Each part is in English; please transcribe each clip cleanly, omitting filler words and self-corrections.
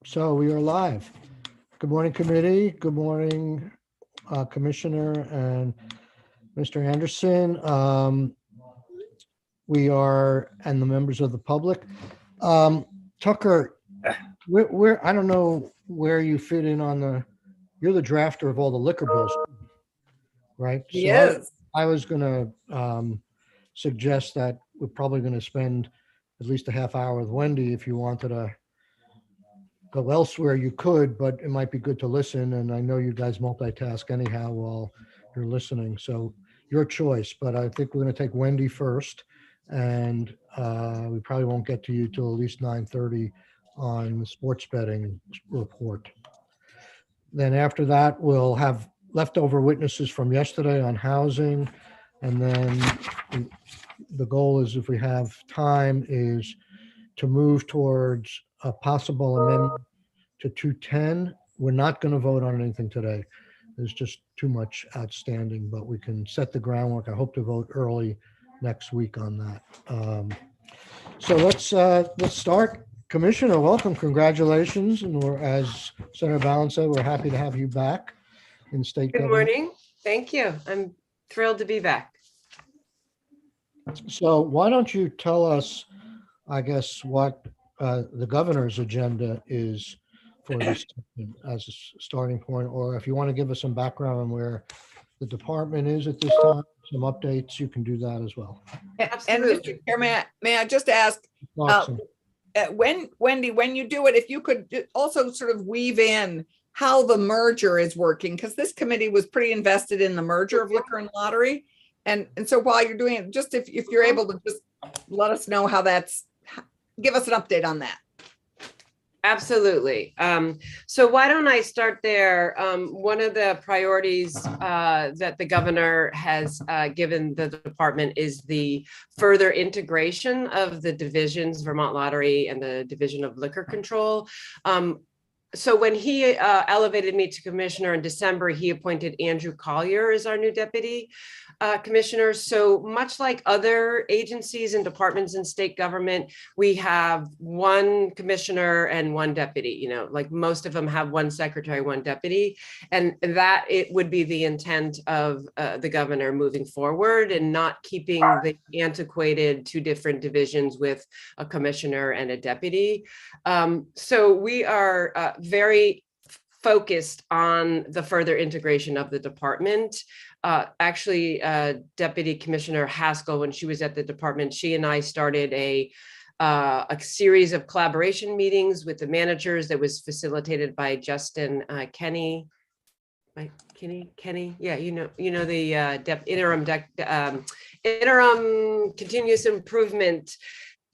So we are live. Good morning, committee. Good morning, Commissioner and Mr. Anderson. We are, and the members of the public. Tucker, I don't know where you fit in on you're the drafter of all the liquor bills, right? So Yes. I was going to suggest that we're probably going to spend at least a half hour with Wendy. If you wanted to go elsewhere, you could, but it might be good to listen. And I know you guys multitask anyhow while you're listening. So your choice, but I think we're going to take Wendy first. And we probably won't get to you till at least 9:30 on the sports betting report. Then after that, we'll have leftover witnesses from yesterday on housing. And then the goal is, if we have time, is to move towards a possible amendment to 210. We're not going to vote on anything today. There's just too much outstanding, but we can set the groundwork. I hope to vote early next week on that. So let's start. Commissioner, welcome. Congratulations. And we're, as Senator Balin said, we're happy to have you back in state Good government. morning. Thank you. I'm thrilled to be back. So why don't you tell us, I guess, what the governor's agenda is for this as a starting point, or if you want to give us some background on where the department is at this time, some updates, you can do that as well. And Absolutely. Mr. Chair, may I just ask, Awesome. Wendy, when you do it, if you could also sort of weave in how the merger is working, because this committee was pretty invested in the merger of liquor and lottery. And so while you're doing it, just if you're able to just let us know how give us an update on that. Absolutely. So why don't I start there? One of the priorities that the governor has given the department is the further integration of the divisions, Vermont Lottery and the Division of Liquor Control. So when he elevated me to commissioner in December, he appointed Andrew Collier as our new deputy commissioner. So much like other agencies and departments in state government, we have one commissioner and one deputy. You know, like most of them have one secretary, one deputy, and that it would be the intent of the governor moving forward, and not keeping the antiquated two different divisions with a commissioner and a deputy. So we are very focused on the further integration of the department. Actually, Deputy Commissioner Haskell, when she was at the department, she and I started a series of collaboration meetings with the managers that was facilitated by Justin Kenny. Kenny, yeah, you know the interim continuous improvement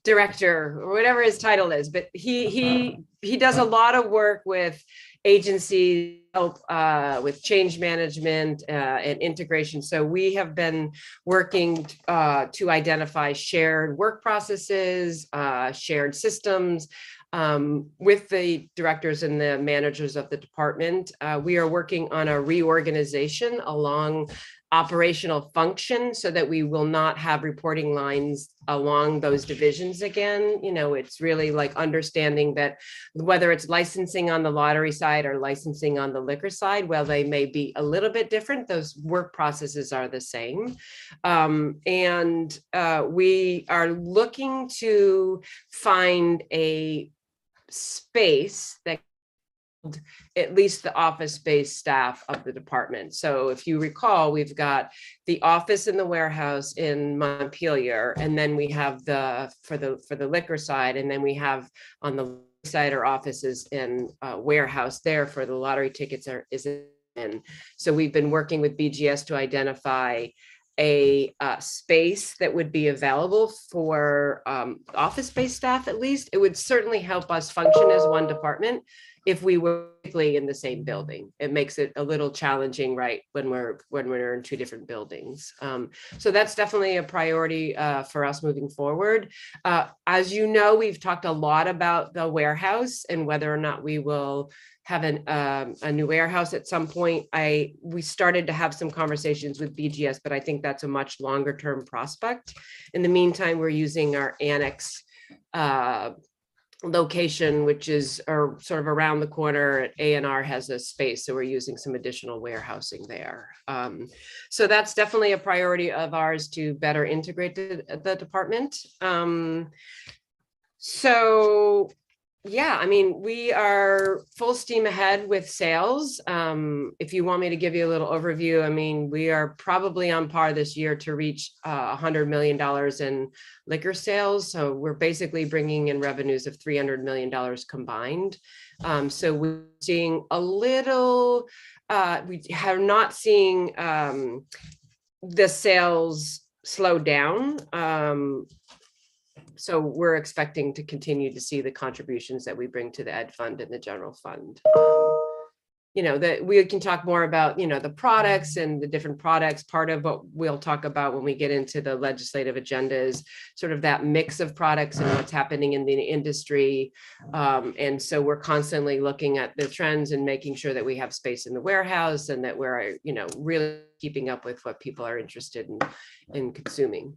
director, or whatever his title is, but he does a lot of work with agencies, help with change management and integration. So we have been working to identify shared work processes, shared systems with the directors and the managers of the department. We are working on a reorganization along operational function so that we will not have reporting lines along those divisions again. You know, it's really like understanding that whether it's licensing on the lottery side or licensing on the liquor side, while they may be a little bit different, those work processes are the same. And we are looking to find a space that at least the office-based staff of the department. So if you recall, we've got the office in the warehouse in Montpelier, and then we have for the liquor side, and then we have on the side our offices in warehouse there for the lottery tickets is in. So we've been working with BGS to identify a space that would be available for office-based staff. At least it would certainly help us function as one department if we were in the same building. It makes it a little challenging, right, when we're in two different buildings. So that's definitely a priority for us moving forward. As you know, we've talked a lot about the warehouse and whether or not we will have a new warehouse at some point. We started to have some conversations with BGS, but I think that's a much longer term prospect. In the meantime, we're using our annex location, which is sort of around the corner. A&R has a space, so we're using some additional warehousing there. So that's definitely a priority of ours to better integrate the department. So yeah, I mean, we are full steam ahead with sales. If you want me to give you a little overview, I mean, we are probably on par this year to reach $100 million in liquor sales. So we're basically bringing in revenues of $300 million combined. So we're seeing a little, we have not seeing the sales slow down. So we're expecting to continue to see the contributions that we bring to the ed fund and the general fund. You know, that we can talk more about, you know, the products and the different products. Part of what we'll talk about when we get into the legislative agenda is sort of that mix of products and what's happening in the industry. And so we're constantly looking at the trends and making sure that we have space in the warehouse and that we're, you know, really keeping up with what people are interested in consuming.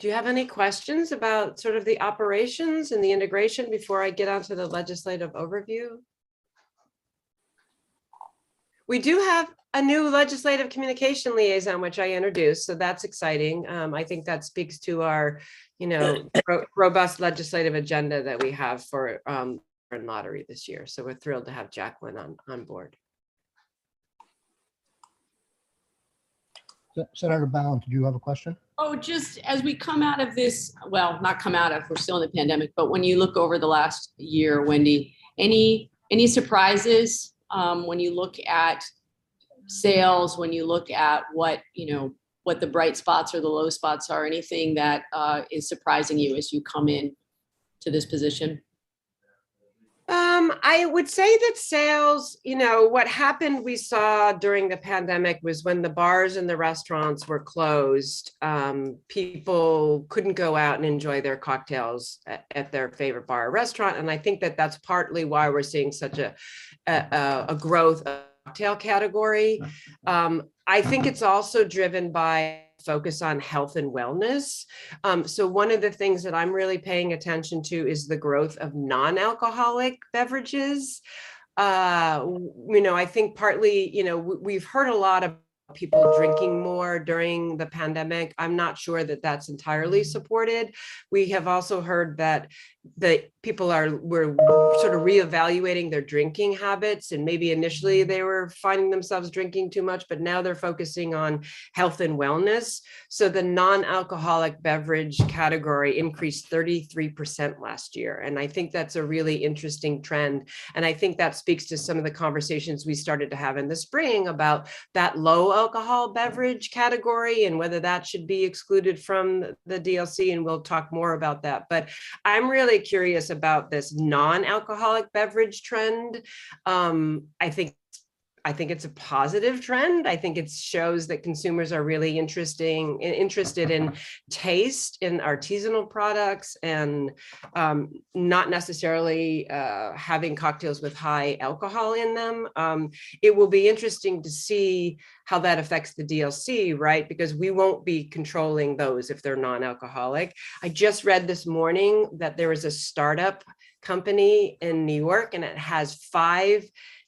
Do you have any questions about sort of the operations and the integration before I get onto the legislative overview? We do have a new legislative communication liaison, which I introduced, so that's exciting. I think that speaks to our, you know, robust legislative agenda that we have for lottery this year. So we're thrilled to have Jacqueline on board. Senator Bound, did you have a question? Oh, just as we come out of this, well, not come out of, we're still in the pandemic, but when you look over the last year, Wendy, any surprises when you look at sales, when you look at what, you know, what the bright spots or the low spots are, anything that is surprising you as you come in to this position? I would say that sales, you know, what happened we saw during the pandemic was when the bars and the restaurants were closed, people couldn't go out and enjoy their cocktails at their favorite bar or restaurant. And I think that that's partly why we're seeing such a growth of the cocktail category. I think it's also driven by focus on health and wellness. So one of the things that I'm really paying attention to is the growth of non-alcoholic beverages. You know, I think partly, you know, we've heard a lot of people drinking more during the pandemic. I'm not sure that that's entirely supported. We have also heard that people were sort of reevaluating their drinking habits, and maybe initially they were finding themselves drinking too much, but now they're focusing on health and wellness. So the non-alcoholic beverage category increased 33% last year. And I think that's a really interesting trend. And I think that speaks to some of the conversations we started to have in the spring about that low alcohol beverage category and whether that should be excluded from the DLC. And we'll talk more about that. But I'm really curious about this non-alcoholic beverage trend. I think it's a positive trend. I think it shows that consumers are really interested in taste in artisanal products and not necessarily having cocktails with high alcohol in them. It will be interesting to see how that affects the DLC, right? Because we won't be controlling those if they're non-alcoholic. I just read this morning that there is a startup company in New York, and it has 5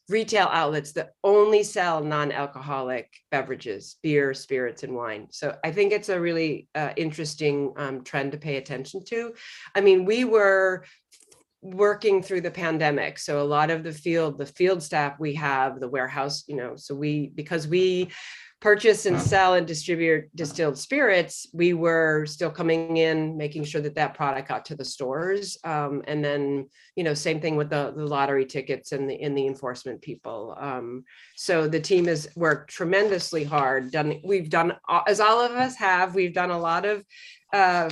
retail outlets that only sell non-alcoholic beverages, beer, spirits, and wine. So I think it's a really interesting trend to pay attention to. I mean, we were working through the pandemic. So a lot of the field staff we have, the warehouse, you know, so because we purchase and sell and distribute distilled spirits, we were still coming in, making sure that product got to the stores. And then, you know, same thing with the lottery tickets and the enforcement people. So the team has worked tremendously hard. We've done, as all of us have, we've done a lot of, I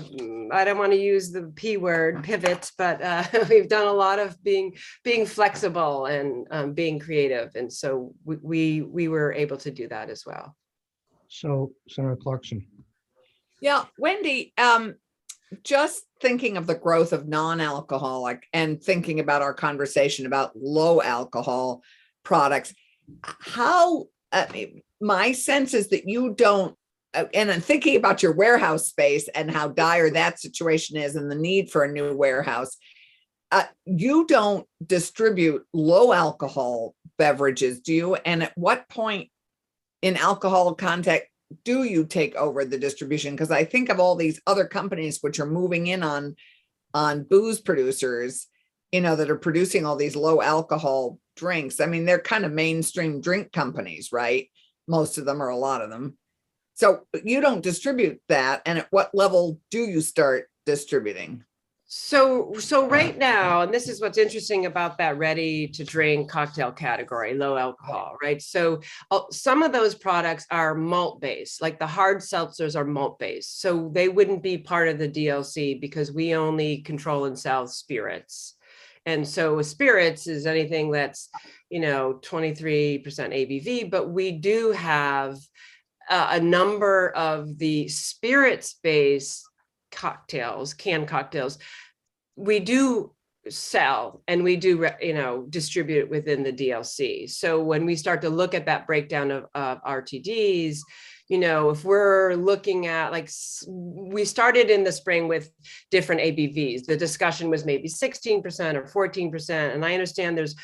don't want to use the P word, pivot, but we've done a lot of being flexible and being creative. And so we were able to do that as well. So Senator Clarkson. Yeah, Wendy, just thinking of the growth of non-alcoholic and thinking about our conversation about low alcohol products, my sense is that you don't and I'm thinking about your warehouse space and how dire that situation is and the need for a new warehouse. You don't distribute low alcohol beverages, do you? And at what point in alcohol content do you take over the distribution? Because I think of all these other companies which are moving in on booze producers, that are producing all these low alcohol drinks. I mean, they're kind of mainstream drink companies, right? Most of them, or a lot of them. So you don't distribute that. And at what level do you start distributing? So right now, and this is what's interesting about that ready to drink cocktail category, low alcohol, right? So some of those products are malt based, like the hard seltzers are malt based. So they wouldn't be part of the DLC because we only control and sell spirits. And so spirits is anything that's, 23% ABV, but we do have a number of the spirits based cocktails, canned cocktails, we do sell and we do, distribute within the DLC. So when we start to look at that breakdown of RTDs, if we're looking at, like, we started in the spring with different ABVs. The discussion was maybe 16% or 14%. And I understand there's,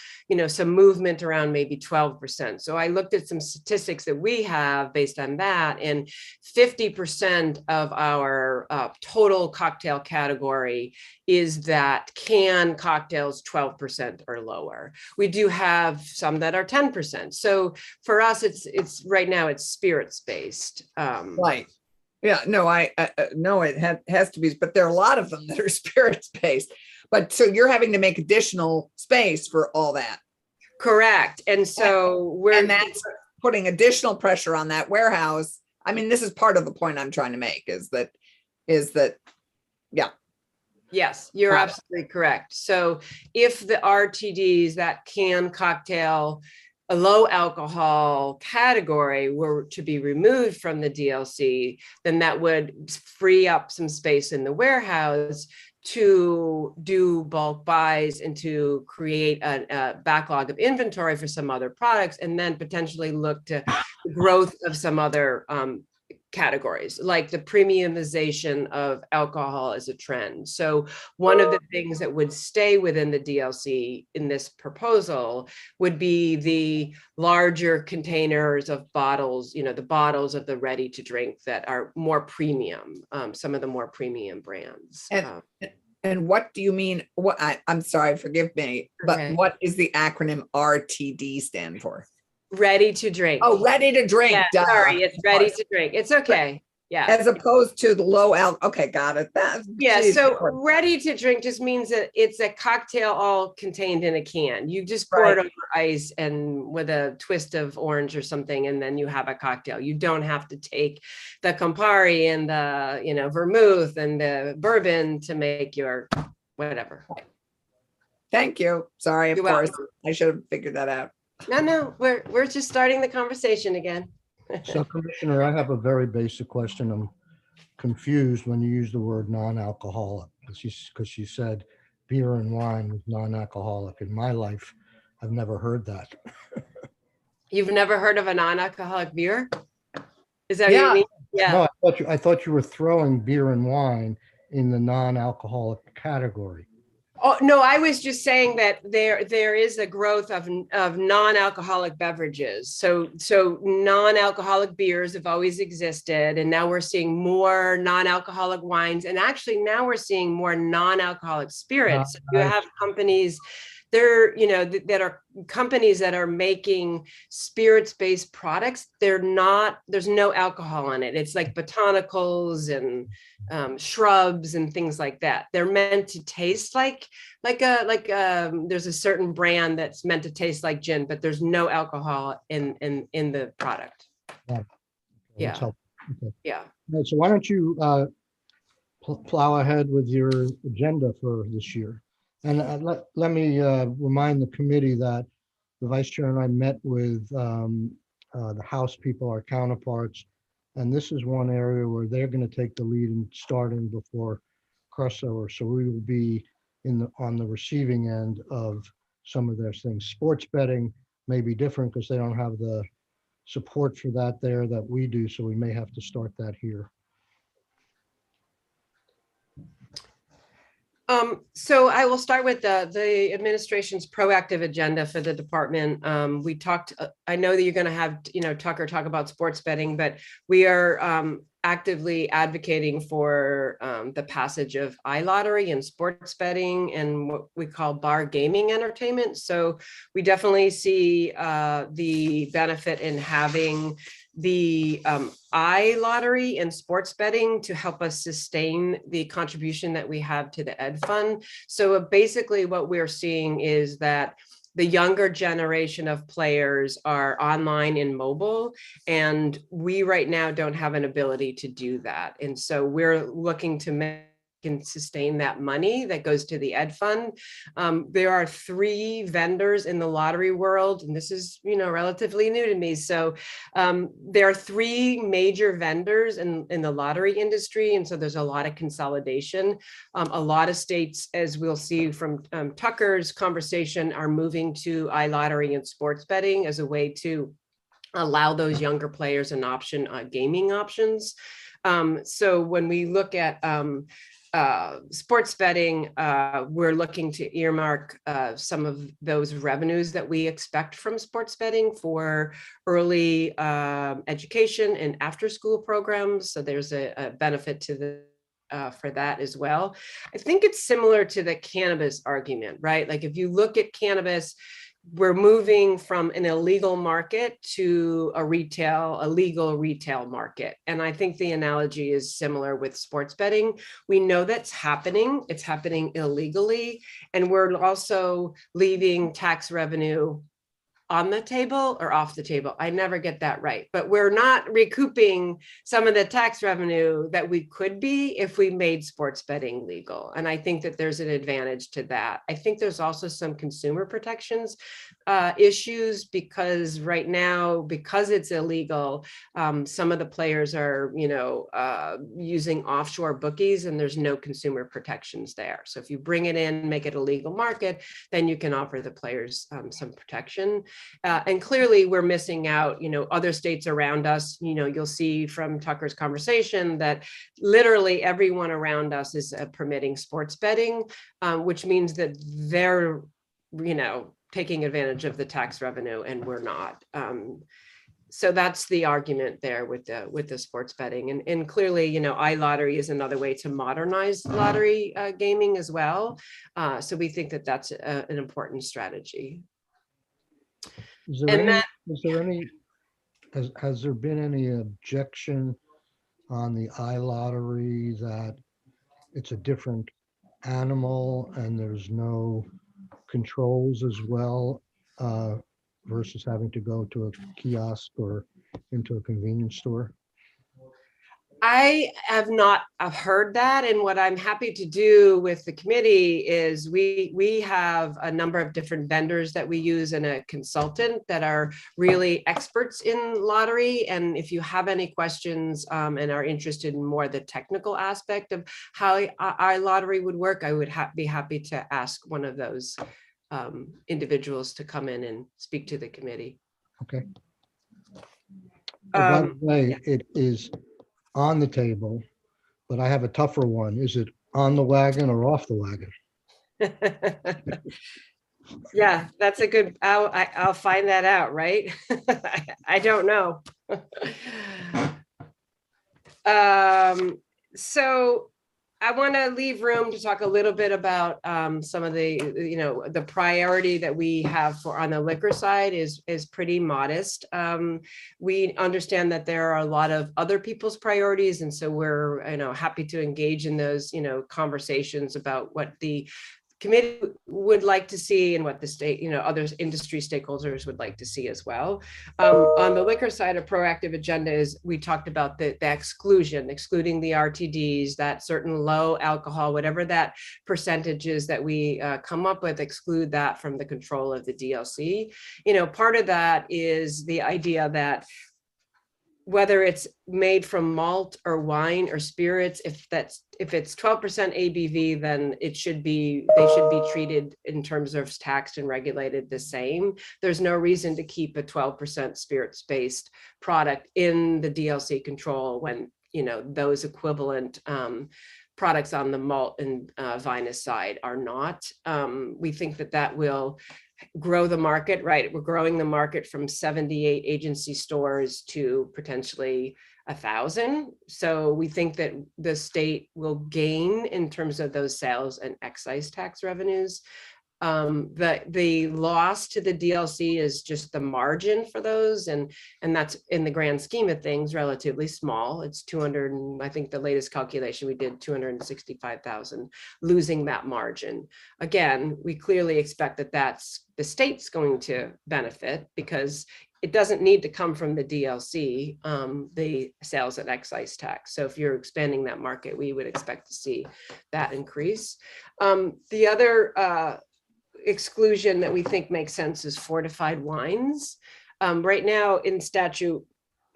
some movement around maybe 12%. So I looked at some statistics that we have based on that, and 50% of our total cocktail category is that canned cocktails 12% or lower. We do have some that are 10%. So for us, it's right now it's spirits based. Right. Yeah, no, I no, it has to be, but there are a lot of them that are spirits based. But so you're having to make additional space for all that. Correct. And so that's putting additional pressure on that warehouse. I mean, this is part of the point I'm trying to make is that, yeah. Yes, you're absolutely correct. So if the RTDs, that canned cocktail, a low alcohol category, were to be removed from the DLC, then that would free up some space in the warehouse to do bulk buys and to create a backlog of inventory for some other products, and then potentially look to the growth of some other categories, like the premiumization of alcohol as a trend. So one of the things that would stay within the DLC in this proposal would be the larger containers of bottles, the bottles of the ready to drink that are more premium, some of the more premium brands. And what do you mean? I'm sorry, forgive me, but Okay. What is the acronym RTD stand for? Ready to drink. Oh, ready to drink. Yeah, sorry, it's ready to drink. It's okay. Yeah. As opposed to the low alcohol. Okay, got it. So ready to drink just means that it's a cocktail all contained in a can. You just pour it over ice and with a twist of orange or something, and then you have a cocktail. You don't have to take the Campari and the, vermouth and the bourbon to make your whatever. Thank you. Sorry, of You're course. welcome. I should have figured that out. No, we're just starting the conversation again. So Commissioner, I have a very basic question. I'm confused when you use the word non-alcoholic, because you said beer and wine is non-alcoholic. In my life, I've never heard that. You've never heard of a non-alcoholic beer? Is that Yeah. what you mean? Yeah. No, I thought you were throwing beer and wine in the non-alcoholic category. Oh, no, I was just saying that there is a growth of non-alcoholic beverages. So non-alcoholic beers have always existed, and now we're seeing more non-alcoholic wines, and actually now we're seeing more non-alcoholic spirits. You have companies that are companies that are making spirits-based products. There's no alcohol in it. It's like botanicals and shrubs and things like that. They're meant to taste like there's a certain brand that's meant to taste like gin, but there's no alcohol in the product. Yeah. Okay. Yeah. Right, so why don't you plow ahead with your agenda for this year? And let me remind the committee that the vice chair and I met with the House people, our counterparts, and this is one area where they're going to take the lead in starting before crossover. So we will be on the receiving end of some of those things. Sports betting may be different because they don't have the support for that there that we do, so we may have to start that here. So I will start with the administration's proactive agenda for the department. We talked, I know that you're going to have, Tucker talk about sports betting, but we are actively advocating for the passage of iLottery and sports betting and what we call bar gaming entertainment. So we definitely see the benefit in having the iLottery and sports betting to help us sustain the contribution that we have to the ed fund. So basically what we're seeing is that the younger generation of players are online and mobile, and we right now don't have an ability to do that. And so we're looking to make and sustain that money that goes to the ed fund. There are 3 vendors in the lottery world, and this is, relatively new to me. So there are 3 major vendors in the lottery industry. And so there's a lot of consolidation. A lot of states, as we'll see from Tucker's conversation, are moving to iLottery and sports betting as a way to allow those younger players an option, gaming options. So when we look at sports betting, we're looking to earmark some of those revenues that we expect from sports betting for early education and after school programs. So there's a benefit to the for that as well. I think it's similar to the cannabis argument, right? Like if you look at cannabis, we're moving from an illegal market to a legal retail market. And I think the analogy is similar with sports betting. We know that's happening. It's happening illegally. And we're also leaving tax revenue on the table or off the table. I never get that right, but we're not recouping some of the tax revenue that we could be if we made sports betting legal. And I think that there's an advantage to that. I think there's also some consumer protections issues, because right now, because it's illegal, some of the players are, using offshore bookies, and there's no consumer protections there. So if you bring it in, make it a legal market, then you can offer the players some protection. And clearly we're missing out, other states around us, you'll see from Tucker's conversation that literally everyone around us is permitting sports betting, which means that they're, taking advantage of the tax revenue and we're not. So that's the argument there with the sports betting. And clearly, iLottery is another way to modernize lottery gaming as well. So we think that that's an important strategy. Has there been any objection on the iLottery that it's a different animal and there's no controls as well, versus having to go to a kiosk or into a convenience store? I have not heard that. And what I'm happy to do with the committee is we have a number of different vendors that we use and a consultant that are really experts in lottery. And if you have any questions and are interested in more the technical aspect of how iLottery would work, I would be happy to ask one of those individuals to come in and speak to the committee. Okay. By the way, it is on the table, but I have a tougher one. Is it on the wagon or off the wagon? Yeah, that's a good, I'll find that out, right? I don't know. So I want to leave room to talk a little bit about some of the, the priority that we have for on the liquor side is pretty modest. We understand that there are a lot of other people's priorities, and so we're happy to engage in those conversations about what the committee would like to see and what the state, other industry stakeholders would like to see as well. On the liquor side, a proactive agenda is, we talked about the excluding the RTDs, that certain low alcohol, whatever that percentage is that we come up with, exclude that from the control of the DLC. Part of that is the idea that whether it's made from malt or wine or spirits, if it's 12% ABV, then they should be treated in terms of taxed and regulated the same. There's no reason to keep a 12% spirits-based product in the DLC control when, you know, those equivalent products on the malt and vinous side are not. We think that will grow the market, right? We're growing the market from 78 agency stores to potentially 1,000. So we think that the state will gain in terms of those sales and excise tax revenues. The loss to the DLC is just the margin for those, and that's, in the grand scheme of things, relatively small. It's 200, I think the latest calculation we did, 265,000, losing that margin. Again, we clearly expect that that's the state's going to benefit, because it doesn't need to come from the DLC, the sales and excise tax. So if you're expanding that market, we would expect to see that increase. The other exclusion that we think makes sense is fortified wines. Right now in statute,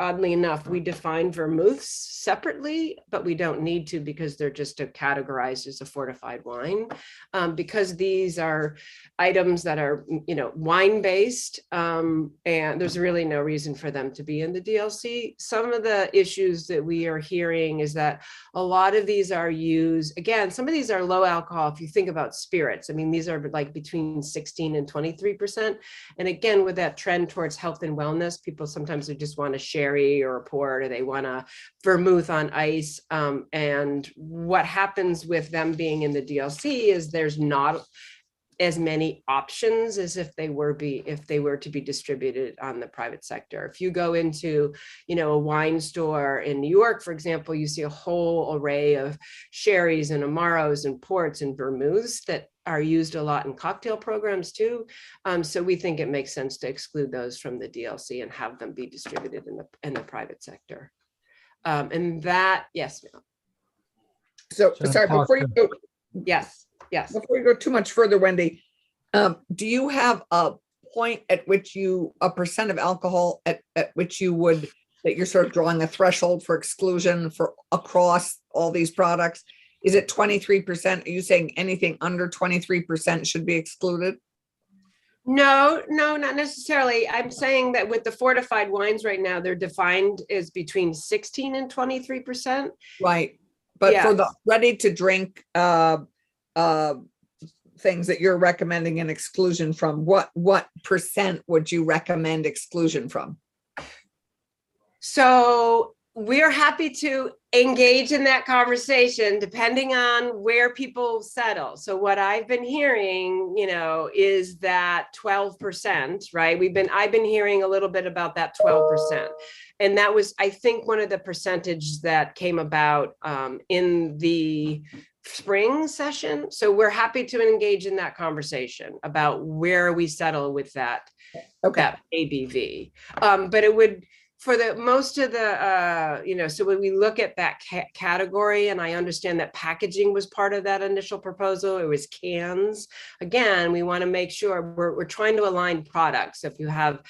oddly enough, we define vermouths separately, but we don't need to, because they're just categorized as a fortified wine. Because these are items that are, you know, wine-based, and there's really no reason for them to be in the DLC. Some of the issues that we are hearing is that a lot of these are used, again, some of these are low alcohol. If you think about spirits, I mean, these are like between 16 and 23%. And again, with that trend towards health and wellness, people sometimes just want to share or a port, or they want a vermouth on ice. And what happens with them being in the DLC is there's not as many options as if they were to be distributed on the private sector. If you go into, you know, a wine store in New York, for example, you see a whole array of sherries and amaros and ports and vermouths that are used a lot in cocktail programs too. So we think it makes sense to exclude those from the DLC and have them be distributed in the private sector. And that, yes. So sorry, before you go, yes. before you go too much further, Wendy, do you have a point at which a percent of alcohol at which that you're sort of drawing a threshold for exclusion for across all these products? Is it 23%? Are you saying anything under 23% should be excluded? No, not necessarily. I'm saying that with the fortified wines right now, they're defined as between 16 and 23%. Right. But yes. For the ready to drink things that you're recommending an exclusion from, what percent would you recommend exclusion from? So we're happy to engage in that conversation depending on where people settle. So what I've been hearing, you know, is that 12%, right? I've been hearing a little bit about that 12%. And that was, I think, one of the percentages that came about in the spring session. So we're happy to engage in that conversation about where we settle with that, that ABV. But it would, for the most of the, you know, so when we look at that category, and I understand that packaging was part of that initial proposal, it was cans. Again, we want to make sure we're trying to align products. If you have,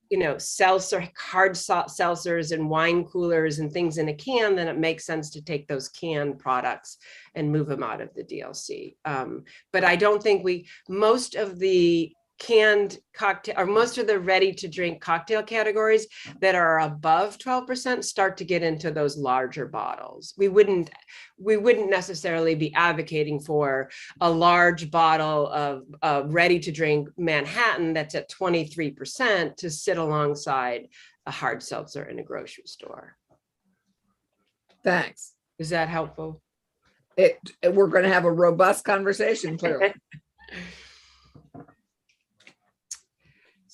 you know, seltzer, hard seltzers and wine coolers and things in a can, then it makes sense to take those canned products and move them out of the DLC. But I don't think most of the canned cocktail, or most of the ready to drink cocktail categories that are above 12% start to get into those larger bottles. We wouldn't necessarily be advocating for a large bottle of ready to drink Manhattan that's at 23% to sit alongside a hard seltzer in a grocery store. Thanks. Is that helpful? We're going to have a robust conversation, clearly.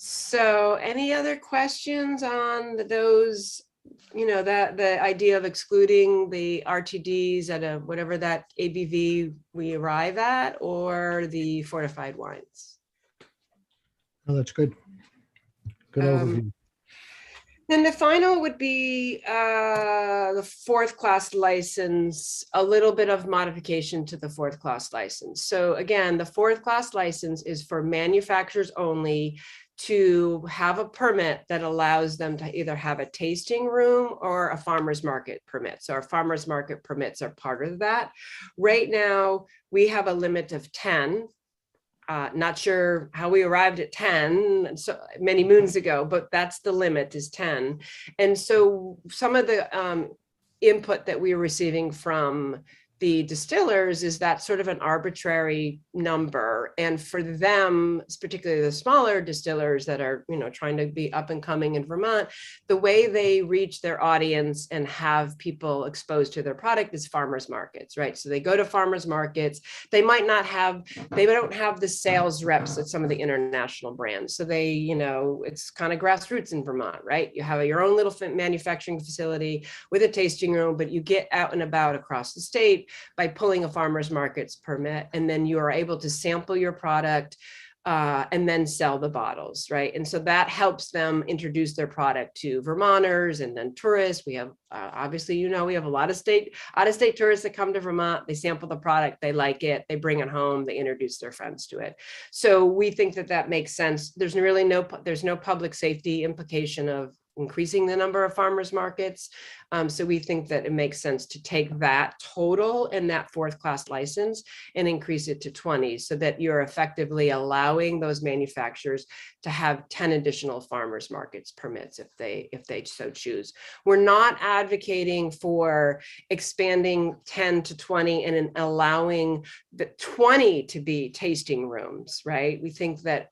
So any other questions on those, you know, that the idea of excluding the RTDs at whatever that ABV we arrive at, or the fortified wines? Oh, that's good. Good overview. Then the final would be the fourth class license, a little bit of modification to the fourth class license. So again, the fourth class license is for manufacturers only to have a permit that allows them to either have a tasting room or a farmer's market permit. So our farmer's market permits are part of that. Right now, we have a limit of 10. Not sure how we arrived at 10 so many moons ago, but that's the limit, is 10. And so some of the input that we were receiving from the distillers is that sort of an arbitrary number. And for them, particularly the smaller distillers that are, trying to be up and coming in Vermont, the way they reach their audience and have people exposed to their product is farmers markets, right? So they go to farmers markets. They don't have the sales reps at some of the international brands. So they, it's kind of grassroots in Vermont, right? You have your own little manufacturing facility with a tasting room, but you get out and about across the state by pulling a farmer's markets permit, and then you are able to sample your product and then sell the bottles, right? And so that helps them introduce their product to Vermonters and then tourists. We have, obviously, we have a lot of out-of-state tourists that come to Vermont, they sample the product, they like it, they bring it home, they introduce their friends to it. So we think that makes sense. There's no public safety implication of increasing the number of farmers markets. So we think that it makes sense to take that total and that fourth class license and increase it to 20, so that you're effectively allowing those manufacturers to have 10 additional farmers markets permits if they so choose. We're not advocating for expanding 10 to 20 and allowing the 20 to be tasting rooms, right? We think that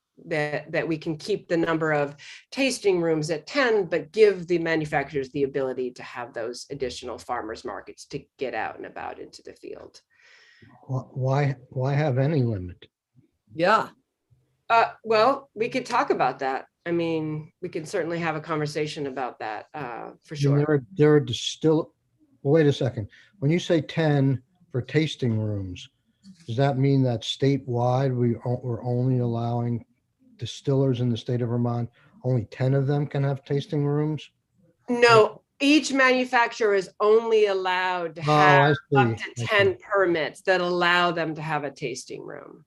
we can keep the number of tasting rooms at 10, but give the manufacturers the ability to have those additional farmers markets to get out and about into the field. Why have any limit? Yeah. Well, we could talk about that. I mean, we can certainly have a conversation about that for sure. There are well, wait a second. When you say 10 for tasting rooms, does that mean that statewide we're only allowing distillers in the state of Vermont, only 10 of them can have tasting rooms? No, each manufacturer is only allowed to have up to 10 permits that allow them to have a tasting room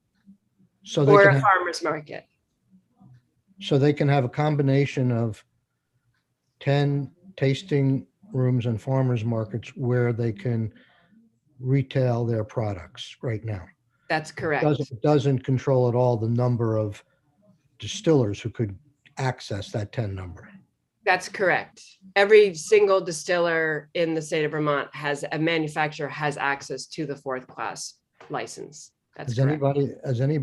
or a farmer's market. So they can have a combination of 10 tasting rooms and farmers markets where they can retail their products right now. That's correct. It doesn't control at all the number of distillers who could access that 10 number. That's correct. Every single distiller in the state of Vermont manufacturer has access to the fourth class license. That's correct. Has any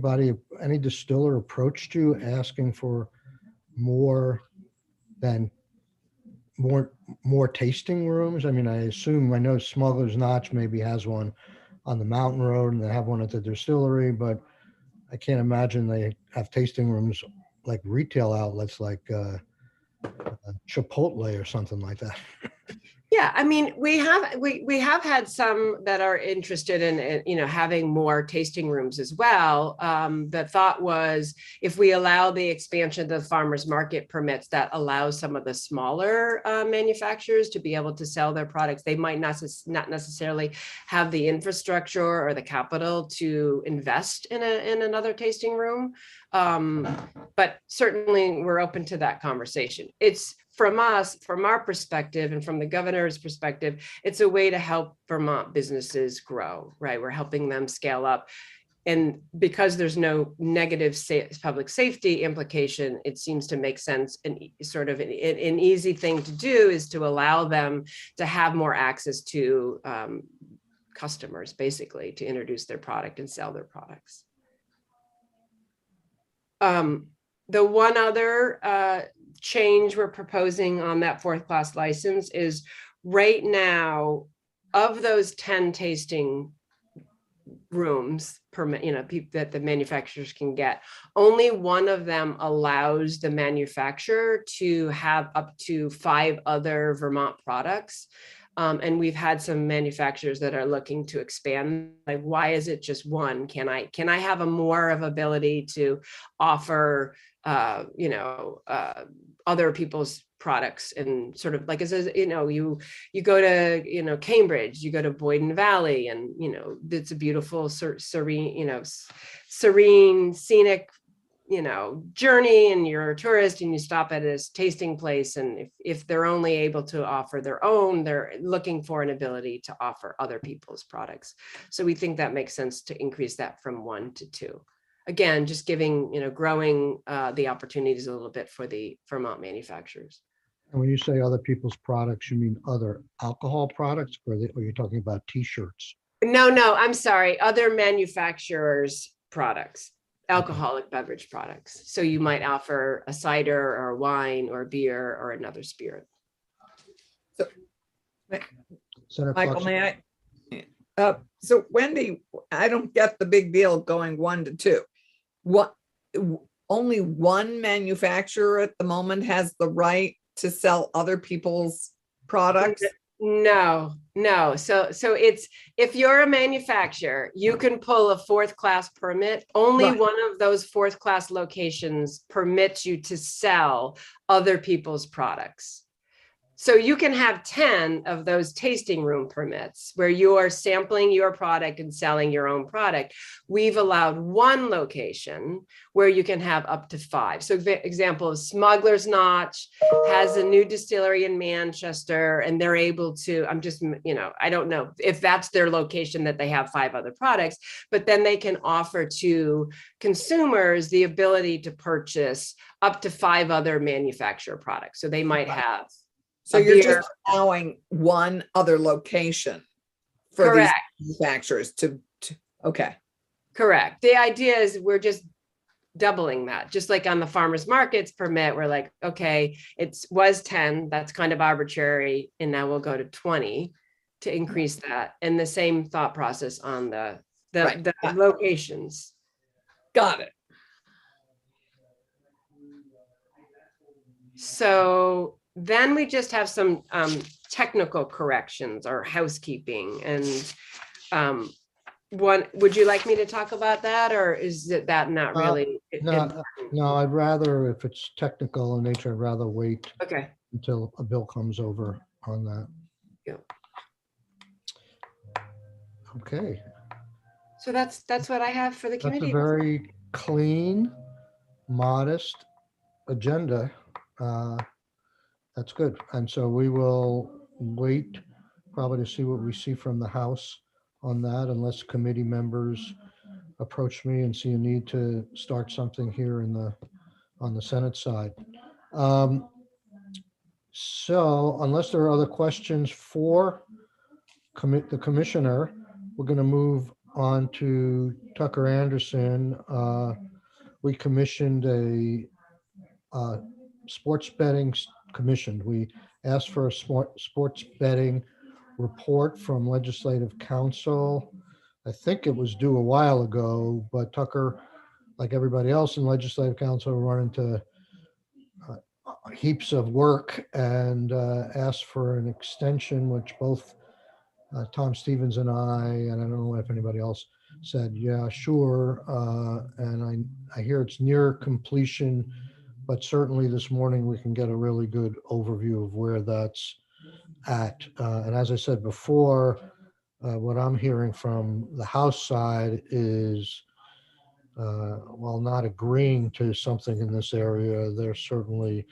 distiller approached you asking for more tasting rooms? I mean, I know Smuggler's Notch maybe has one on the mountain road and they have one at the distillery, but I can't imagine they have tasting rooms like retail outlets like Chipotle or something like that. Yeah, I mean, we have had some that are interested in having more tasting rooms as well. The thought was, if we allow the expansion of the farmers market permits, that allows some of the smaller manufacturers to be able to sell their products. They might not necessarily have the infrastructure or the capital to invest in another tasting room, but certainly we're open to that conversation. It's from our perspective and from the governor's perspective, it's a way to help Vermont businesses grow, right? We're helping them scale up. And because there's no negative public safety implication, it seems to make sense. And sort of an easy thing to do is to allow them to have more access to customers, basically, to introduce their product and sell their products. The one other change we're proposing on that fourth class license is, right now, of those 10 tasting rooms that the manufacturers can get, only one of them allows the manufacturer to have up to 5 other Vermont products. And we've had some manufacturers that are looking to expand. Like, why is it just one? Can I have a more of ability to offer, other people's products? And sort of like, it says, you go to, Cambridge, you go to Boyden Valley, and, it's a beautiful, serene, scenic journey and you're a tourist and you stop at this tasting place, and if they're only able to offer their own, they're looking for an ability to offer other people's products. So we think that makes sense to increase that from 1 to 2. Again, just giving, growing the opportunities a little bit for the Vermont manufacturers. And when you say other people's products, you mean other alcohol products, or you're talking about T-shirts? No, I'm sorry. Other manufacturers' products, alcoholic beverage products. So you might offer a cider or a wine or a beer or another spirit. Senator Michael, Clarkson? may I? So Wendy, I don't get the big deal going 1 to 2. Only one manufacturer at the moment has the right to sell other people's products? No. So it's, if you're a manufacturer, you can pull a 4th class permit. Only Right. one of those 4th class locations permits you to sell other people's products. So you can have 10 of those tasting room permits where you are sampling your product and selling your own product. We've allowed 1 location where you can have up to 5. So example of Smuggler's Notch has a new distillery in Manchester, and they're able to, I don't know if that's their location that they have 5 other products, but then they can offer to consumers the ability to purchase up to 5 other manufacturer products. So they might have. So A you're beer. just allowing one other location for Correct. these manufacturers to, okay. Correct. The idea is we're just doubling that, just like on the farmers markets permit, we're like, okay, was 10, that's kind of arbitrary, and now we'll go to 20 to increase that. And the same thought process on the Right. locations. Got it. So then we just have some technical corrections or housekeeping. And would you like me to talk about that, or is that not really? No, I'd rather, if it's technical in nature, I'd rather wait Okay. until a bill comes over on that. Yeah. Okay, So that's what I have for the that's a committee. very clean, modest agenda. That's good. And so we will wait probably to see what we see from the House on that, unless committee members approach me and see a need to start something here on the Senate side. So unless there are other questions for the commissioner, we're going to move on to Tucker Anderson. We commissioned a sports betting commission. We asked for a sports betting report from Legislative Council. I think it was due a while ago, but Tucker, like everybody else in Legislative Council, run into heaps of work and asked for an extension, which both Tom Stevens and I don't know if anybody else said, yeah, sure. And I hear it's near completion, but certainly this morning we can get a really good overview of where that's at. And as I said before, what I'm hearing from the House side is, while not agreeing to something in this area, they're certainly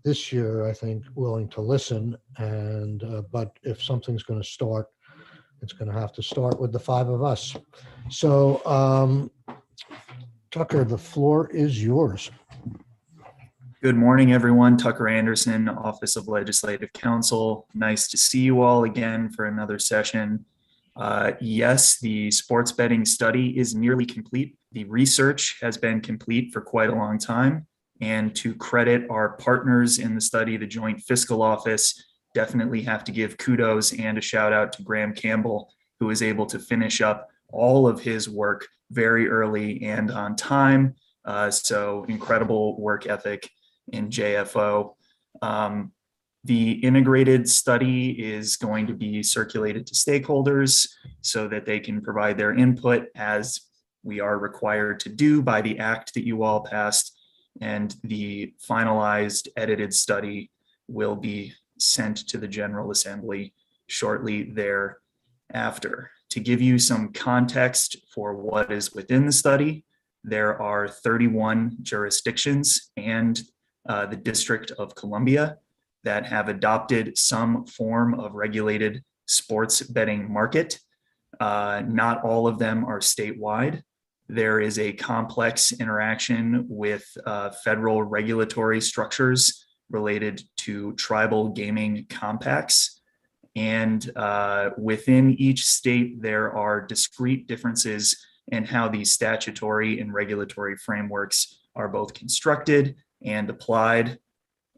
this year, I think, willing to listen. And but if something's going to start, it's going to have to start with the 5 of us. So, Tucker, the floor is yours. Good morning, everyone. Tucker Anderson, Office of Legislative Counsel. Nice to see you all again for another session. Yes, the sports betting study is nearly complete. The research has been complete for quite a long time. And to credit our partners in the study, the Joint Fiscal Office, definitely have to give kudos and a shout out to Graham Campbell, who was able to finish up all of his work very early and on time. So incredible work ethic in JFO. The integrated study is going to be circulated to stakeholders so that they can provide their input, as we are required to do by the act that you all passed. And the finalized edited study will be sent to the General Assembly shortly thereafter. To give you some context for what is within the study, there are 31 jurisdictions and the District of Columbia that have adopted some form of regulated sports betting market. Not all of them are statewide. There is a complex interaction with federal regulatory structures related to tribal gaming compacts. And within each state, there are discrete differences in how these statutory and regulatory frameworks are both constructed and applied.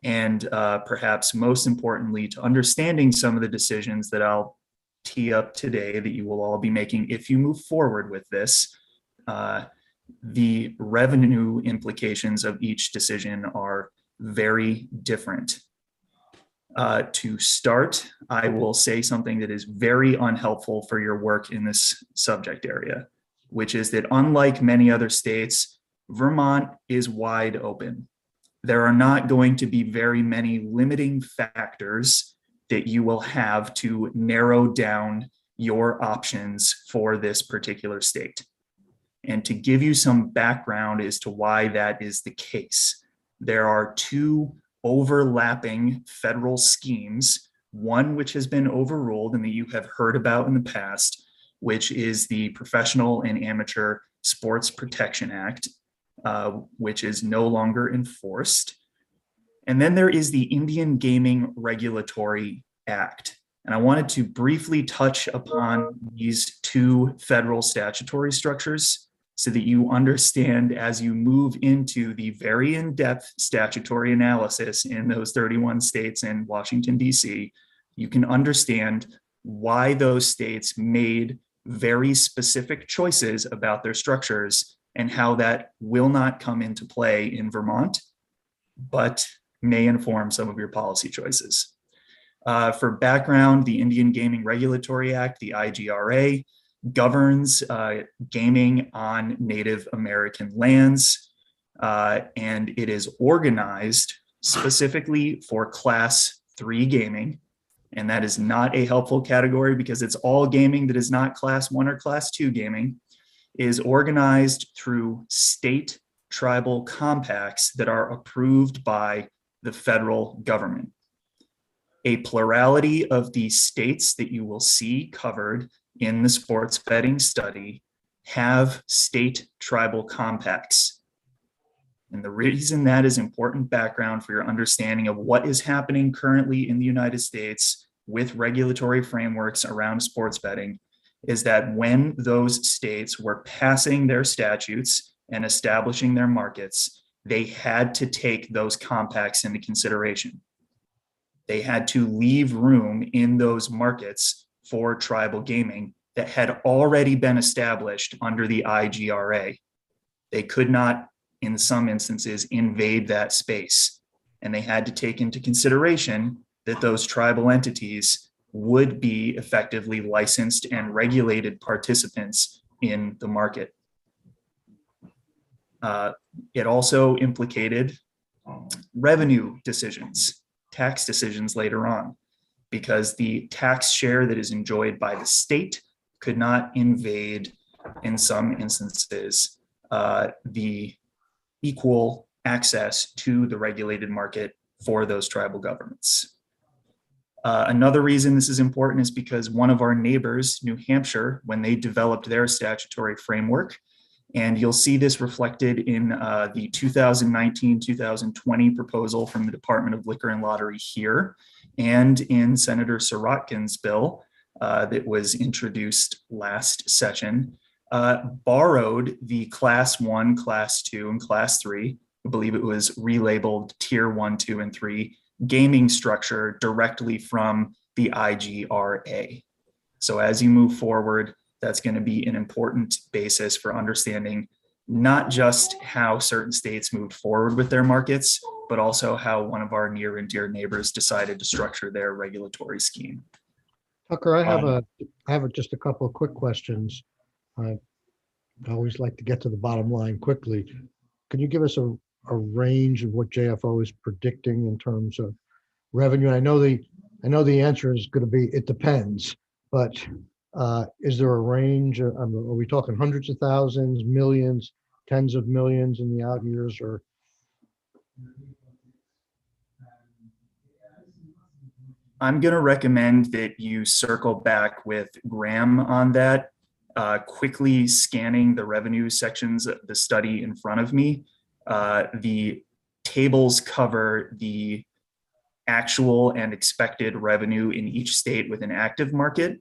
And perhaps most importantly, to understanding some of the decisions that I'll tee up today that you will all be making if you move forward with this, the revenue implications of each decision are very different. To start, I will say something that is very unhelpful for your work in this subject area, which is that unlike many other states, Vermont is wide open. There are not going to be very many limiting factors that you will have to narrow down your options for this particular state. And to give you some background as to why that is the case, there are two overlapping federal schemes, one which has been overruled and that you have heard about in the past, which is the Professional and Amateur Sports Protection Act, which is no longer enforced. And then there is the Indian Gaming Regulatory Act. And I wanted to briefly touch upon these two federal statutory structures so that you understand as you move into the very in-depth statutory analysis in those 31 states and Washington, D.C., you can understand why those states made very specific choices about their structures and how that will not come into play in Vermont, but may inform some of your policy choices. For background, the Indian Gaming Regulatory Act, the IGRA, governs gaming on Native American lands, and it is organized specifically for Class 3 gaming. And that is not a helpful category because it's all gaming that is not Class 1 or Class 2 gaming, is organized through state tribal compacts that are approved by the federal government. A plurality of the states that you will see covered in the sports betting study have state tribal compacts. And the reason that is important background for your understanding of what is happening currently in the United States with regulatory frameworks around sports betting is that when those states were passing their statutes and establishing their markets, they had to take those compacts into consideration. They had to leave room in those markets for tribal gaming that had already been established under the IGRA. They could not, in some instances, invade that space. And they had to take into consideration that those tribal entities would be effectively licensed and regulated participants in the market. It also implicated revenue decisions, tax decisions later on, because the tax share that is enjoyed by the state could not invade, in some instances, the equal access to the regulated market for those tribal governments. Another reason this is important is because one of our neighbors, New Hampshire, when they developed their statutory framework, and you'll see this reflected in the 2019-2020 proposal from the Department of Liquor and Lottery here, and in Senator Sirotkin's bill that was introduced last session, borrowed the Class 1, Class 2, and Class 3, I believe it was relabeled Tier 1, 2, and 3, gaming structure directly from the IGRA. So as you move forward, that's going to be an important basis for understanding not just how certain states moved forward with their markets, but also how one of our near and dear neighbors decided to structure their regulatory scheme. Tucker, I have just a couple of quick questions. I always like to get to the bottom line quickly. Can you give us a range of what JFO is predicting in terms of revenue? I know the answer is going to be it depends, but is there a range? Are we talking hundreds of thousands, millions, tens of millions in the out years, or? I'm going to recommend that you circle back with Graham on that, quickly scanning the revenue sections of the study in front of me. The tables cover the actual and expected revenue in each state with an active market,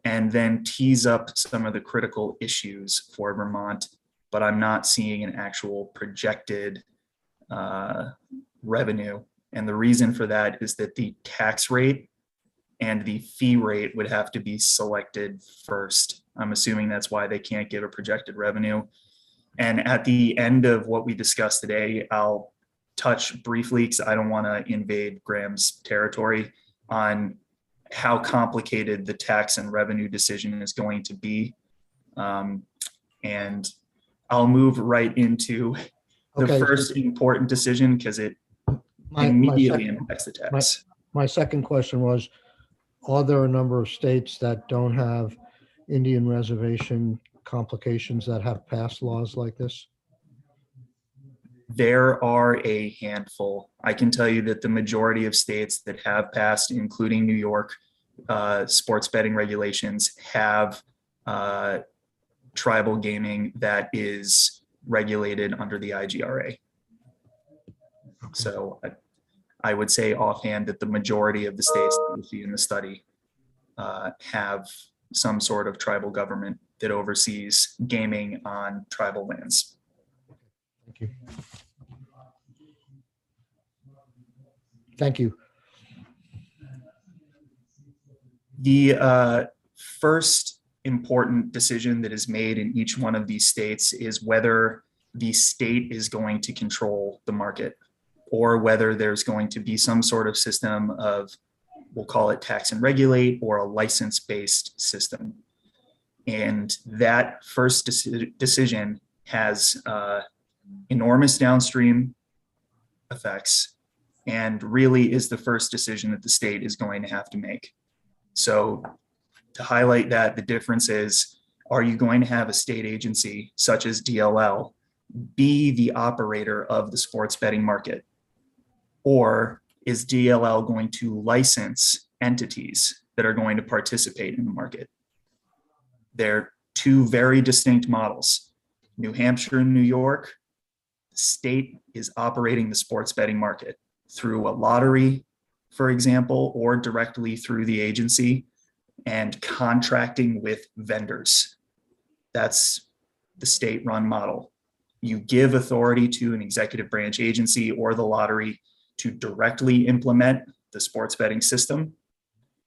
and then tease up some of the critical issues for Vermont, but I'm not seeing an actual projected revenue. And the reason for that is that the tax rate and the fee rate would have to be selected first. I'm assuming that's why they can't give a projected revenue. And at the end of what we discussed today, I'll touch briefly, because I don't want to invade Graham's territory, on how complicated the tax and revenue decision is going to be. And I'll move right into the Okay. first important decision, because it immediately impacts the tax. My second question was, are there a number of states that don't have Indian reservation complications that have passed laws like this? There are a handful. I can tell you that the majority of states that have passed, including New York, sports betting regulations have tribal gaming that is regulated under the IGRA. So I would say offhand that the majority of the states that you see in the study have some sort of tribal government that oversees gaming on tribal lands. Thank you. Thank you. The first important decision that is made in each one of these states is whether the state is going to control the market, or whether there's going to be some sort of system of, we'll call it tax and regulate, or a license-based system. And that first decision has enormous downstream effects, and really is the first decision that the state is going to have to make. So to highlight that, the difference is, are you going to have a state agency such as DLL be the operator of the sports betting market? Or is DLL going to license entities that are going to participate in the market? They're two very distinct models. New Hampshire and New York, the state is operating the sports betting market through a lottery, for example, or directly through the agency, and contracting with vendors. That's the state-run model. You give authority to an executive branch agency or the lottery to directly implement the sports betting system,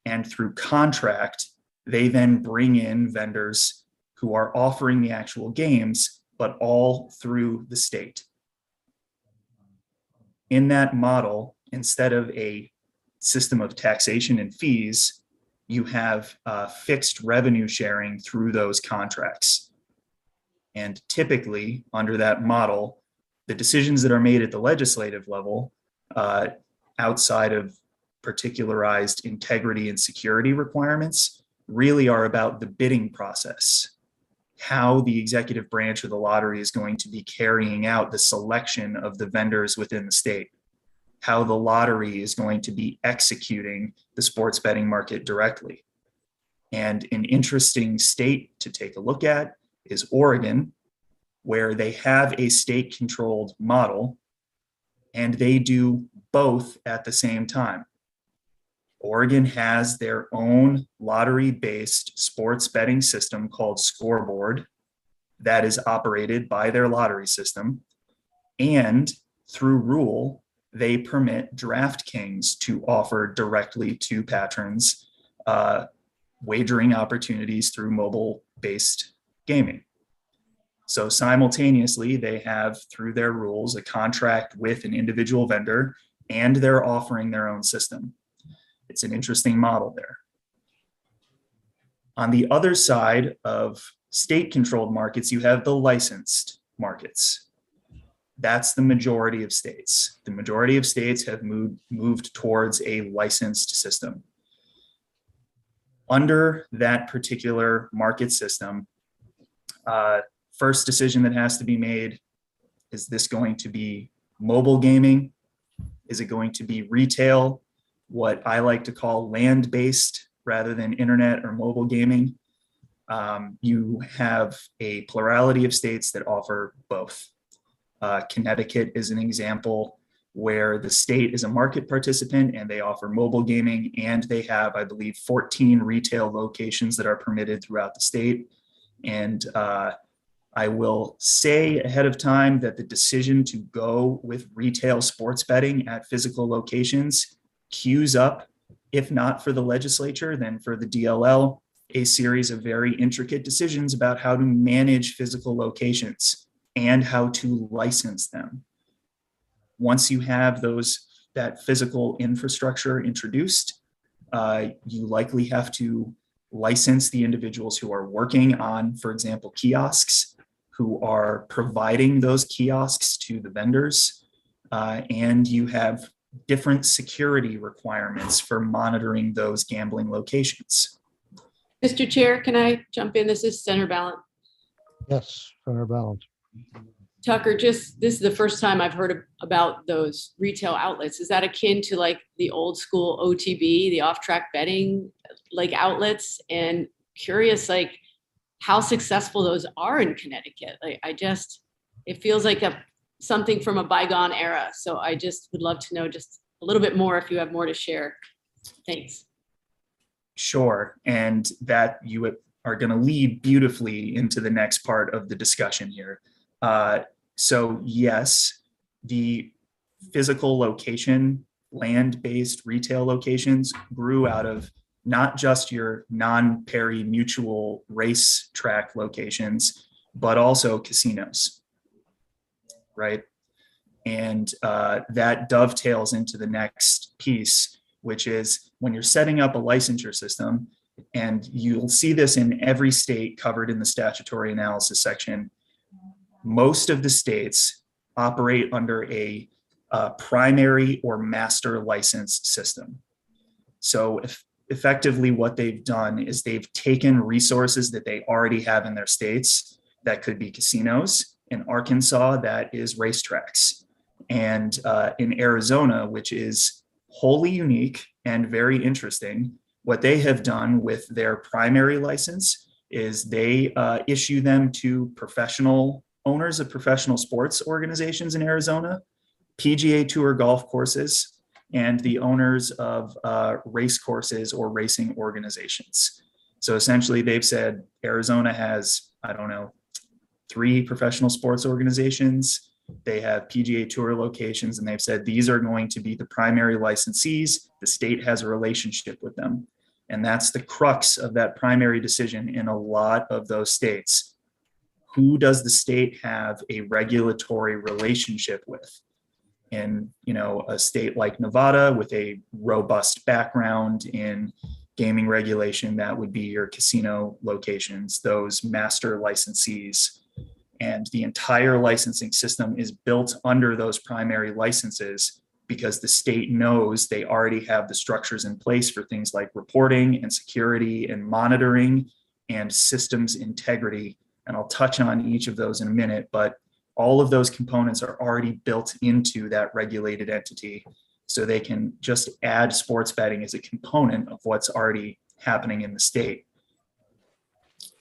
and through contract, they then bring in vendors who are offering the actual games, but all through the state. In that model, instead of a system of taxation and fees, you have fixed revenue sharing through those contracts. And typically, under that model, the decisions that are made at the legislative level, outside of particularized integrity and security requirements, really are about the bidding process, how the executive branch of the lottery is going to be carrying out the selection of the vendors within the state, how the lottery is going to be executing the sports betting market directly. And an interesting state to take a look at is Oregon, where they have a state-controlled model, and they do both at the same time. Oregon has their own lottery-based sports betting system called Scoreboard that is operated by their lottery system. And through rule, they permit DraftKings to offer directly to patrons wagering opportunities through mobile-based gaming. So simultaneously, they have, through their rules, a contract with an individual vendor, and they're offering their own system. It's an interesting model there. On the other side of state-controlled markets, you have the licensed markets. That's the majority of states. The majority of states have moved towards a licensed system. Under that particular market system, first decision that has to be made Is this going to be mobile gaming? Is it going to be retail? What I like to call land-based rather than internet or mobile gaming. You have a plurality of states that offer both. Connecticut is an example where the state is a market participant and they offer mobile gaming, and they have, I believe, 14 retail locations that are permitted throughout the state. And I will say ahead of time that the decision to go with retail sports betting at physical locations queues up, if not for the legislature, then for the DLL, a series of very intricate decisions about how to manage physical locations and how to license them. Once you have that physical infrastructure introduced, you likely have to license the individuals who are working on, for example, kiosks, who are providing those kiosks to the vendors, and you have different security requirements for monitoring those gambling locations. Mr. Chair, can I jump in? This is Senator Ballant. Yes, center balance. Tucker, this is the first time I've heard about those retail outlets. Is that akin to like the old school OTB, the off-track betting like outlets? And curious, like how successful those are in Connecticut. Like it feels like something from a bygone era. So I just would love to know just a little bit more if you have more to share. Thanks. Sure, and that you are going to lead beautifully into the next part of the discussion here. So yes, the physical location, land-based retail locations grew out of not just your non-pari mutual race track locations, but also casinos, right? And that dovetails into the next piece, which is when you're setting up a licensure system, and you'll see this in every state covered in the statutory analysis section. Most of the states operate under a primary or master license system. So effectively what they've done is they've taken resources that they already have in their states. That could be casinos. In Arkansas, that is racetracks. And in Arizona, which is wholly unique and very interesting, what they have done with their primary license is they issue them to professional owners of professional sports organizations in Arizona, PGA Tour golf courses, and the owners of race courses or racing organizations. So essentially they've said Arizona has, 3 professional sports organizations. They have PGA Tour locations, and they've said these are going to be the primary licensees. The state has a relationship with them. And that's the crux of that primary decision in a lot of those states. Who does the state have a regulatory relationship with? In a state like Nevada with a robust background in gaming regulation, that would be your casino locations, those master licensees. And the entire licensing system is built under those primary licenses because the state knows they already have the structures in place for things like reporting and security and monitoring and systems integrity. And I'll touch on each of those in a minute, but all of those components are already built into that regulated entity. So they can just add sports betting as a component of what's already happening in the state.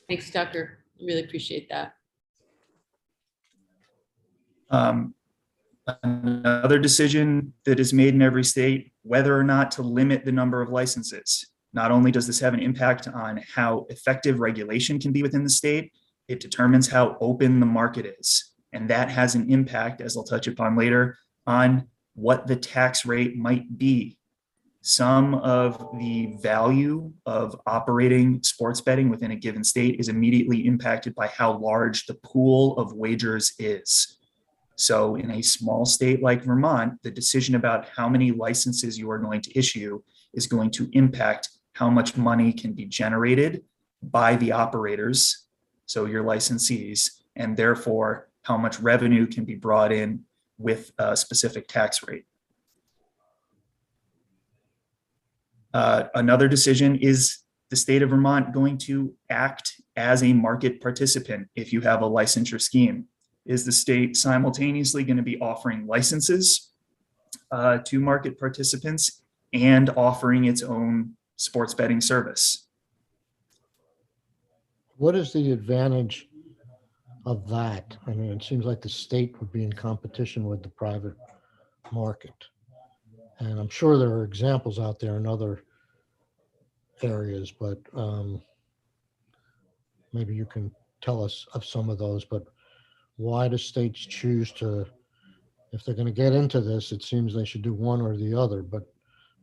Thanks, Tucker. Really appreciate that. Another decision that is made in every state, whether or not to limit the number of licenses. Not only does this have an impact on how effective regulation can be within the state, it determines how open the market is. And that has an impact, as I'll touch upon later, on what the tax rate might be. Some of the value of operating sports betting within a given state is immediately impacted by how large the pool of wagers is. So in a small state like Vermont, the decision about how many licenses you are going to issue is going to impact how much money can be generated by the operators, so your licensees, and therefore how much revenue can be brought in with a specific tax rate. Another decision is the state of Vermont going to act as a market participant if you have a licensure scheme. is the state simultaneously going to be offering licenses to market participants and offering its own sports betting service. What is the advantage of that? I mean, it seems like the state would be in competition with the private market. And I'm sure there are examples out there in other areas, but maybe you can tell us of some of those. But why do states choose to, if they're going to get into this, it seems they should do one or the other, but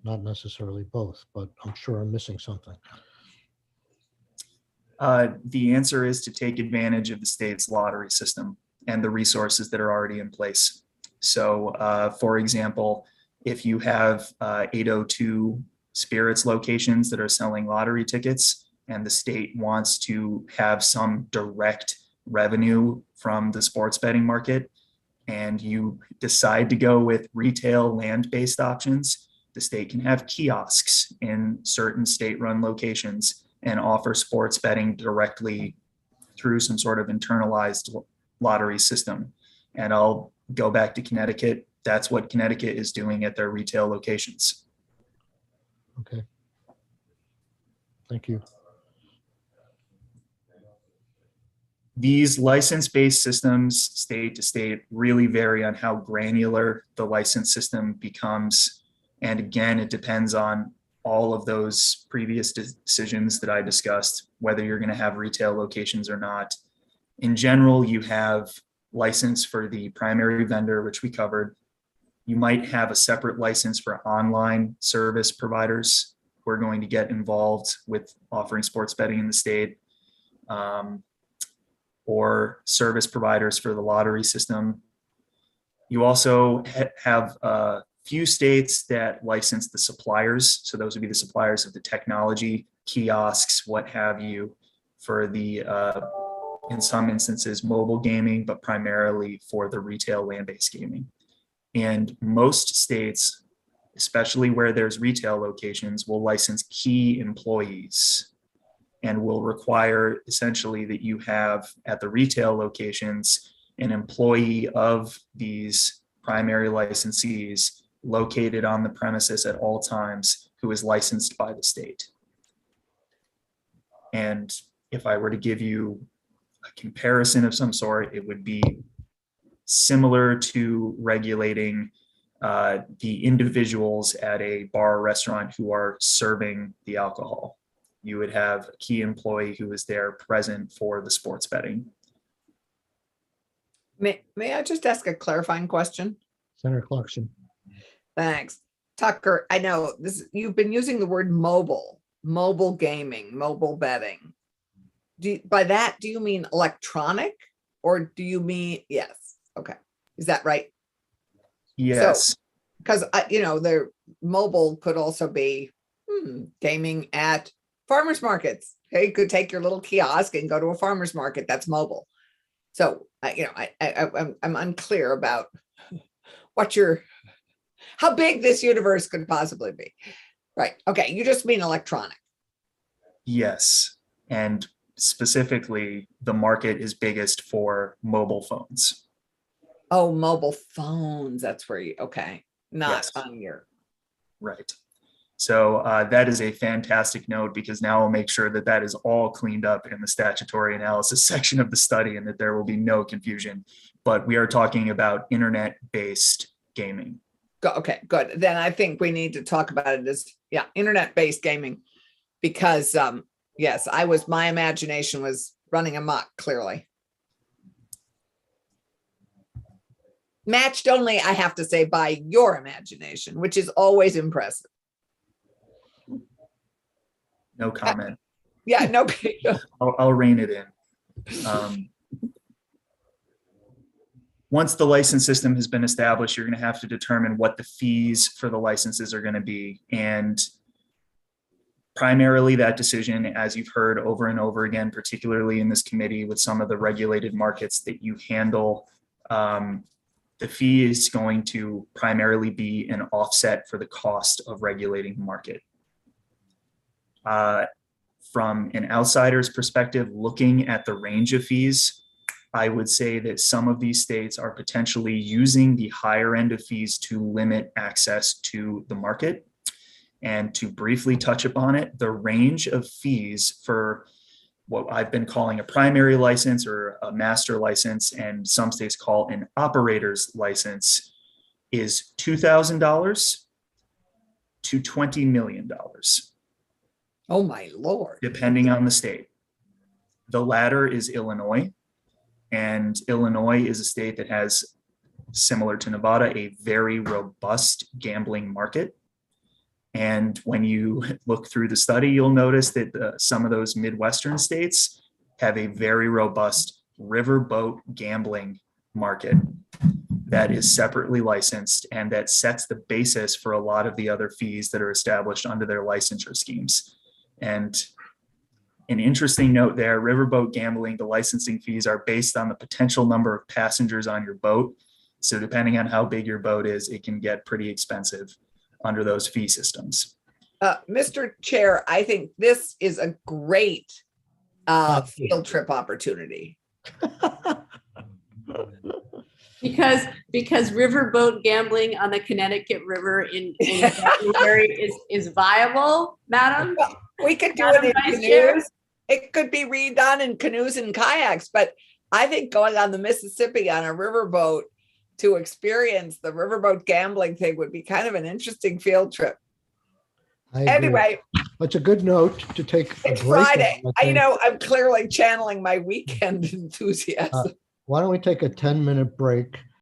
not necessarily both. But I'm sure I'm missing something. The answer is to take advantage of the state's lottery system and the resources that are already in place. So, for example, if you have 802 spirits locations that are selling lottery tickets and the state wants to have some direct revenue from the sports betting market, and you decide to go with retail land-based options, the state can have kiosks in certain state-run locations and offer sports betting directly through some sort of internalized lottery system. And I'll go back to Connecticut. That's what Connecticut is doing at their retail locations. Okay. Thank you. These license-based systems, state to state, really vary on how granular the license system becomes. And again, it depends on all of those previous decisions that I discussed, whether you're going to have retail locations or not. In general, you have license for the primary vendor, which we covered. You might have a separate license for online service providers who are going to get involved with offering sports betting in the state, or service providers for the lottery system. You also have few states that license the suppliers. So those would be the suppliers of the technology, kiosks, what have you, for the, in some instances, mobile gaming, but primarily for the retail land-based gaming. And most states, especially where there's retail locations, will license key employees and will require essentially that you have at the retail locations an employee of these primary licensees located on the premises at all times who is licensed by the state. And if I were to give you a comparison of some sort, it would be similar to regulating the individuals at a bar or restaurant who are serving the alcohol. You would have a key employee who is there present for the sports betting. May I just ask a clarifying question? Senator Clarkson. Thanks. Tucker, I know this, you've been using the word mobile gaming, mobile betting. By that, do you mean electronic or do you mean, yes. Okay. Is that right? Yes. So, because their mobile could also be gaming at farmers markets. Okay, you could take your little kiosk and go to a farmer's market. That's mobile. So, I'm unclear about how big this universe could possibly be. Right. Okay. You just mean electronic. Yes. And specifically, the market is biggest for mobile phones. Oh, mobile phones. That's where okay. Not Yes. on your. Right. So that is a fantastic note, because now I'll make sure that that is all cleaned up in the statutory analysis section of the study and that there will be no confusion. But we are talking about internet-based gaming. Okay, good. Then I think we need to talk about it as, internet-based gaming, because yes, my imagination was running amok, clearly. Matched only, I have to say, by your imagination, which is always impressive. No comment. Yeah, no. I'll rein it in. Once the license system has been established, you're going to have to determine what the fees for the licenses are going to be. And primarily that decision, as you've heard over and over again, particularly in this committee with some of the regulated markets that you handle, the fee is going to primarily be an offset for the cost of regulating the market. From an outsider's perspective, looking at the range of fees, I would say that some of these states are potentially using the higher end of fees to limit access to the market. And to briefly touch upon it, the range of fees for what I've been calling a primary license or a master license, and some states call an operator's license, is $2,000 to $20 million, Oh, my Lord. depending on the state. The latter is Illinois, and Illinois is a state that has, similar to Nevada, a very robust gambling market. And when you look through the study, you'll notice that some of those Midwestern states have a very robust riverboat gambling market that is separately licensed and that sets the basis for a lot of the other fees that are established under their licensure schemes. And an interesting note there, riverboat gambling, the licensing fees are based on the potential number of passengers on your boat. So depending on how big your boat is, it can get pretty expensive under those fee systems. Mr. Chair, I think this is a great field trip opportunity. Because riverboat gambling on the Connecticut River in February is viable, madam. We could do Madam it in Vice Chair? canoes. It could be redone in canoes and kayaks, but I think going on the Mississippi on a riverboat to experience the riverboat gambling thing would be kind of an interesting field trip. I agree. Anyway, It's a good note to take a it's break on, Friday. I I think. know I'm clearly channeling my weekend enthusiasm. Why don't we take a 10-minute break?